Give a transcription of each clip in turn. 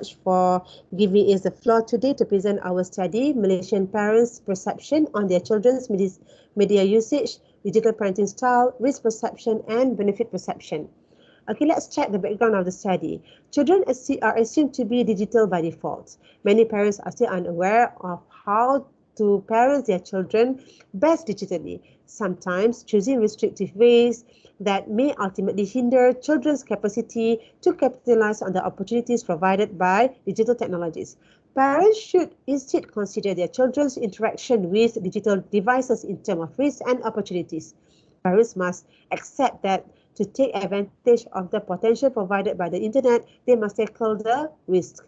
for giving us the floor today to present our study, Malaysian Parents' Perception on Their Children's Media Usage, Digital Parenting Style, Risk Perception and Benefit Perception. Okay, let's check the background of the study. Children are assumed to be digital by default. Many parents are still unaware of how to parent their children best digitally, sometimes choosing restrictive ways that may ultimately hinder children's capacity to capitalize on the opportunities provided by digital technologies. Parents should instead consider their children's interaction with digital devices in terms of risks and opportunities. Parents must accept that to take advantage of the potential provided by the internet, they must tackle the risk.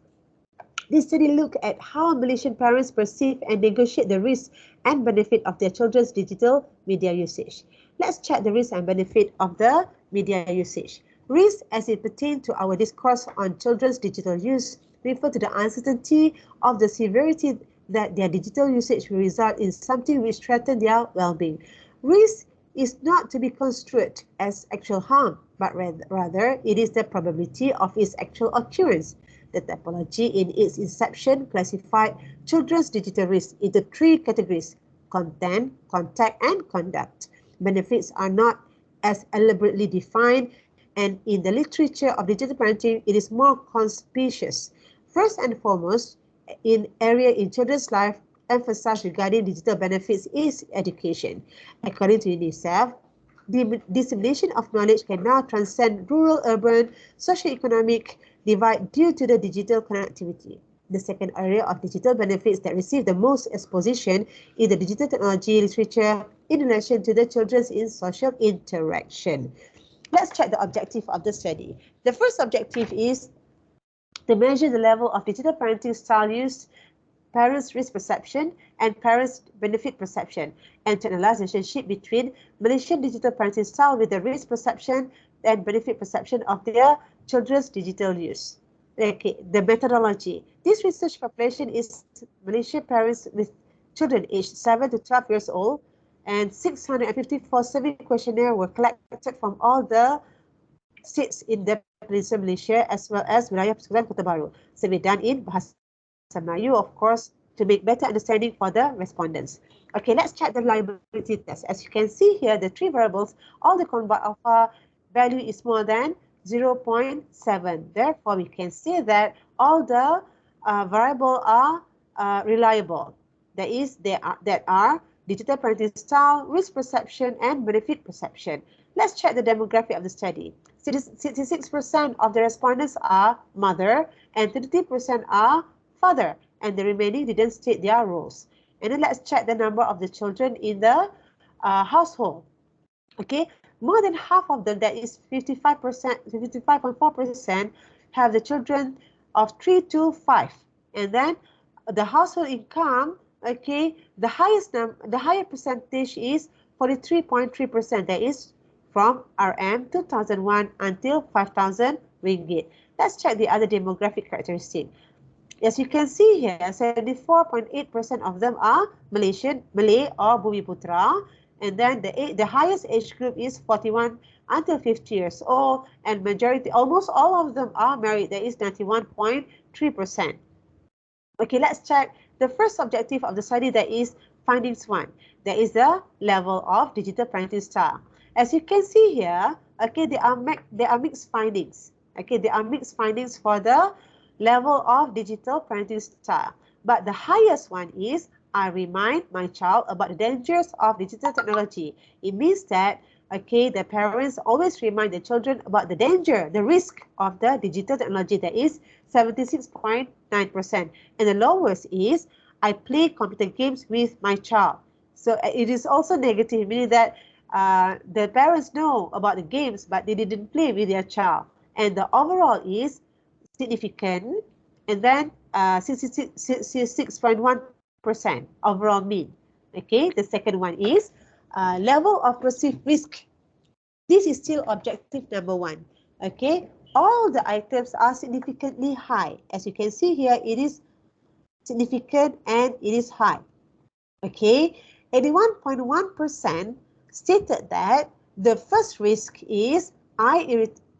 This study looked at how Malaysian parents perceive and negotiate the risk and benefit of their children's digital media usage. Let's check the risk and benefit of the media usage. Risk, as it pertains to our discourse on children's digital use, refer to the uncertainty of the severity that their digital usage will result in something which threatens their well-being. Risk is not to be construed as actual harm, but rather it is the probability of its actual occurrence. The typology in its inception classified children's digital risk into three categories: content, contact, and conduct. Benefits are not as elaborately defined, and in the literature of digital parenting, it is more conspicuous. First and foremost, in area in children's life, emphasized regarding digital benefits is education. According to UNICEF, the dissemination of knowledge can now transcend rural-urban socioeconomic divide due to the digital connectivity. The second area of digital benefits that receive the most exposition in the digital technology literature in relation to the children's in social interaction. Let's check the objective of the study. The first objective is to measure the level of digital parenting style used, parents' risk perception, and parents' benefit perception, and to analyze the relationship between Malaysian digital parenting style with the risk perception and benefit perception of their children's digital use. Okay, the methodology. This research population is Malaysian parents with children aged 7 to 12 years old, and 654 survey questionnaires were collected from all the states in the Peninsular Malaysia as well as Wilayah Persekutuan Kota Baru. Survey done in Bahasa Melayu, of course, to make better understanding for the respondents. Okay, let's check the liability test. As you can see here, the three variables, all the combined alpha value is more than 0.7. Therefore, we can say that all the variables are reliable. That is, that are digital parenting style, risk perception, and benefit perception. Let's check the demographic of the study. 66% of the respondents are mother and 33% are father, and the remaining didn't state their roles. And then let's check the number of the children in the household. Okay, more than half of them, that is 55.4%, have the children of 3 to 5. And then the household income, okay, the higher percentage is 43.3%. That is from RM 2001 until 5,000 ringgit. Let's check the other demographic characteristic. As you can see here, 74.8% of them are Malay or Bumiputra, and then the highest age group is 41 until 50 years old, and majority, almost all of them are married. That is 91.3%. Okay, let's check the first objective of the study, that is findings 1. That is the level of digital parenting style. As you can see here, okay, there are mixed findings. Okay, there are mixed findings for the level of digital parenting style. But the highest one is, I remind my child about the dangers of digital technology. It means that, okay, the parents always remind the children about the danger, the risk of the digital technology. That is 76.9%. And the lowest is, I play computer games with my child. So it is also negative, meaning that the parents know about the games, but they didn't play with their child. And the overall is significant, and then 66.1% overall mean. Okay, the second one is level of perceived risk. This is still objective number 1. Okay, all the items are significantly high. As you can see here, it is significant and it is high. Okay, 81.1% stated that the first risk is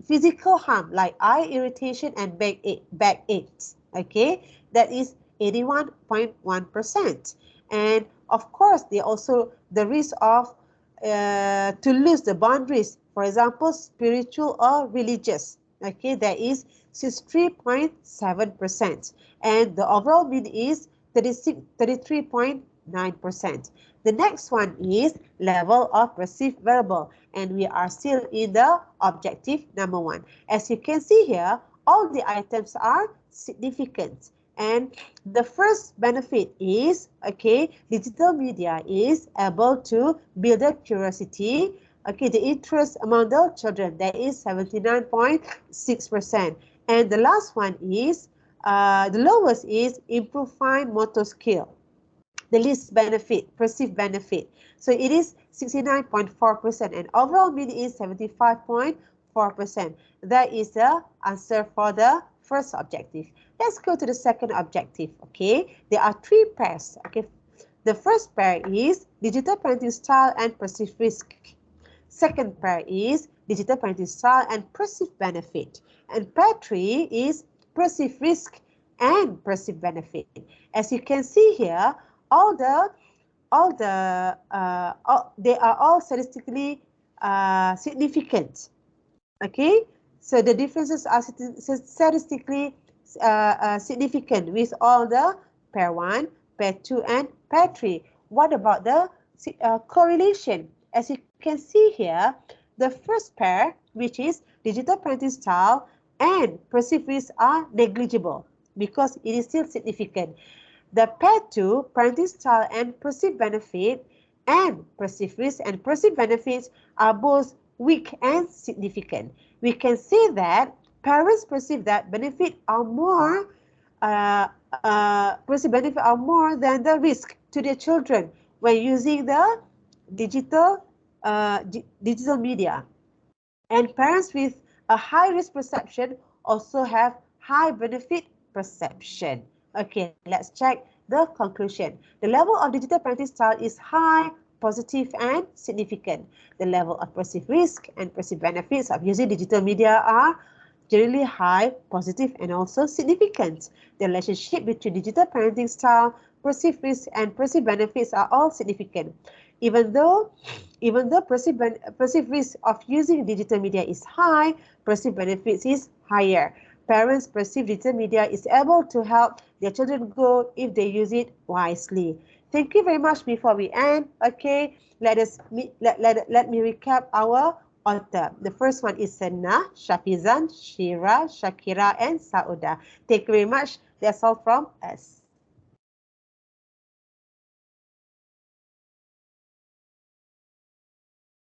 physical harm like eye irritation and backaches. Okay, that is 81.1%. And of course, they also the risk of to lose the boundaries, for example, spiritual or religious. Okay, that is 63.7%. And the overall mean is 33.9%. The next one is level of perceived verbal, and we are still in the objective number 1. As you can see here, all the items are significant. And the first benefit is, okay, digital media is able to build a curiosity, okay, the interest among the children, that is 79.6%. And the last one is, the lowest is improve fine motor skill. The least benefit, perceived benefit. So it is 69.4% and overall mean is 75.4%. That is the answer for the first objective. Let's go to the second objective, okay? There are 3 pairs, okay? The first pair is digital parenting style and perceived risk. Second pair is digital parenting style and perceived benefit. And pair 3 is perceived risk and perceived benefit. As you can see here, they are all statistically significant. Okay, so the differences are statistically significant with all the pair 1, pair 2, and pair 3. What about the correlation? As you can see here, the first pair, which is digital parenting style and perceived risk, are negligible because it is still significant. The pair 2, parenting style and perceived benefit, and perceived risk and perceived benefits are both weak and significant. We can say that parents perceive that benefit are more, perceived benefit are more than the risk to their children when using the digital media. And parents with a high risk perception also have high benefit perception. Okay, let's check the conclusion. The level of digital parenting style is high, positive, and significant. The level of perceived risk and perceived benefits of using digital media are generally high, positive, and also significant. The relationship between digital parenting style, perceived risk, and perceived benefits are all significant. Even though perceived risk of using digital media is high, perceived benefits is higher. Parents perceive digital media is able to help their children grow if they use it wisely. Thank you very much. Before we end, okay, let me recap our author. The first one is Hasnah, Shafizan, Shira, Shakira, and Sauda. Thank you very much. That's all from us.